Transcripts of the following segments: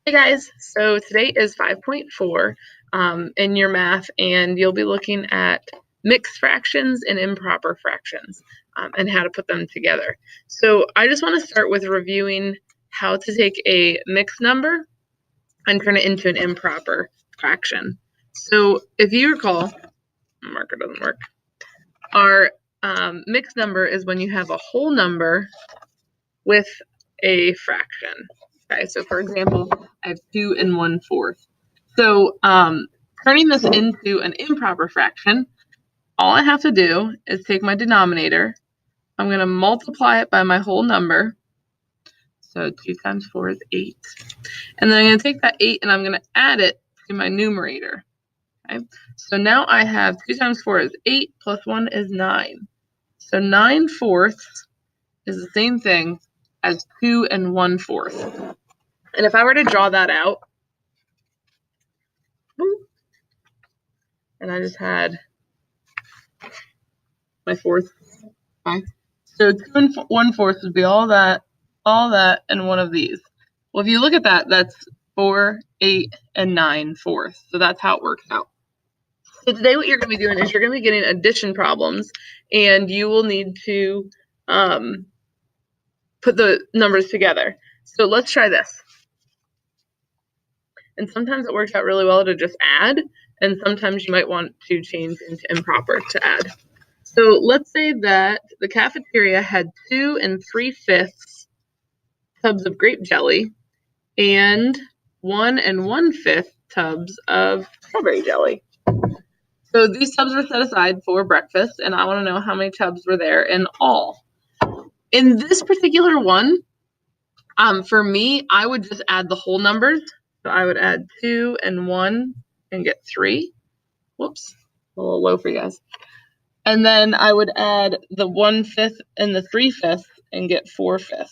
Hey guys, so today is 5.4 in your math, and you'll be looking at mixed fractions and improper fractions and how to put them together. So I just want to start with reviewing how to take a mixed number and turn it into an improper fraction. So if you recall, marker doesn't work. Our mixed number is when you have a whole number with a fraction. Okay, so for example, I have 2 1/4. So turning this into an improper fraction, all I have to do is take my denominator. I'm going to multiply it by my whole number. So 2 times 4 is 8. And then I'm going to take that 8 and I'm going to add it to my numerator. Okay? So now I have 2 times 4 is 8 plus 1 is 9. So 9/4 is the same thing as 2 1/4. And if I were to draw that out, and I just had my fourth, okay. So 2 1/4 would be all that, and one of these. Well, if you look at that, that's 4, 8, and 9/4. So that's how it works out. So today what you're going to be doing is you're going to be getting addition problems, and you will need to put the numbers together. So let's try this. And sometimes it works out really well to just add, and sometimes you might want to change into improper to add. So let's say that the cafeteria had 2 3/5 tubs of grape jelly and 1 1/5 tubs of strawberry jelly. So these tubs were set aside for breakfast, and I want to know how many tubs were there in all. In this particular one, for me, I would just add the whole numbers. So I would add 2 and 1 and get 3. Whoops, a little low for you guys. And then I would add the 1/5 and the 3/5 and get 4/5.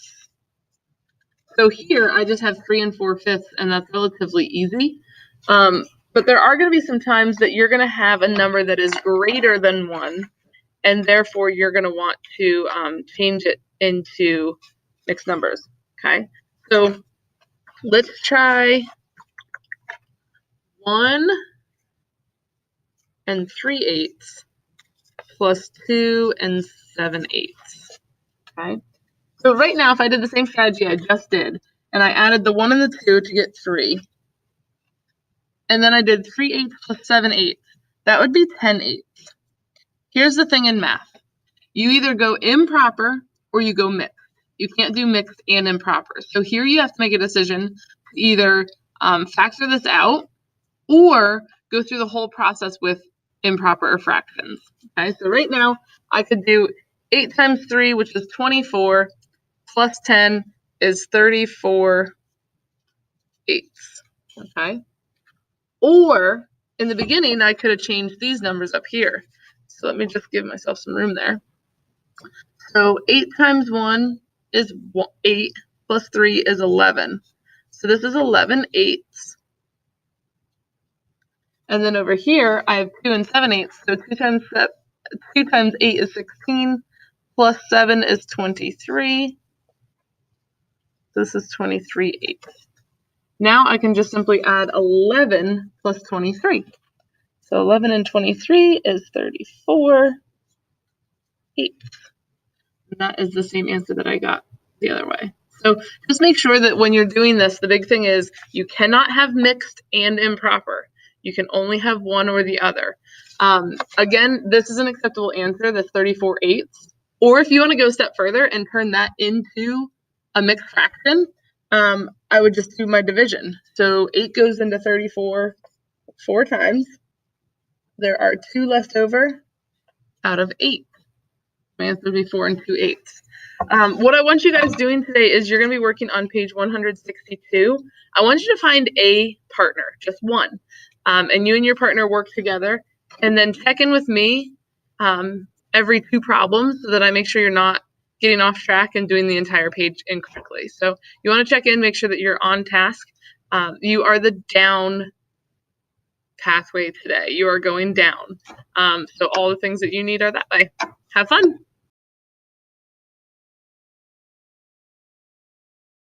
So here I just have 3 4/5, and that's relatively easy. But there are going to be some times that you're going to have a number that is greater than 1, and therefore you're going to want to change it into mixed numbers. Okay, so let's try 1 3/8 plus 2 7/8. Okay. So right now, if I did the same strategy I just did, and I added the 1 and the 2 to get 3, and then I did 3/8 plus 7/8, that would be 10/8. Here's the thing in math. You either go improper or you go mixed. You can't do mixed and improper. So here you have to make a decision to either factor this out or go through the whole process with improper fractions. Okay, so right now I could do 8 times 3, which is 24, plus 10 is 34/8. Okay, or in the beginning I could have changed these numbers up here. So let me just give myself some room there. So 8 times 1 is 8, plus 3 is 11. So this is 11/8. And then over here, I have 2 7/8. So 2 times 8 is 16, plus 7 is 23. This is 23/8. Now I can just simply add 11 plus 23. So 11 and 23 is 34/8. And that is the same answer that I got the other way. So just make sure that when you're doing this, the big thing is you cannot have mixed and improper. You can only have one or the other. Again, this is an acceptable answer, the 34/8. Or if you want to go a step further and turn that into a mixed fraction, I would just do my division. So 8 goes into 34 4 times. There are 2 left over out of 8. My answer would be 4 2/8. What I want you guys doing today is you're going to be working on page 162. I want you to find a partner, just one. And you and your partner work together, and then check in with me every 2 problems so that I make sure you're not getting off track and doing the entire page incorrectly. So you want to check in, make sure that you're on task. You are the down pathway today. You are going down. So all the things that you need are that way. Have fun.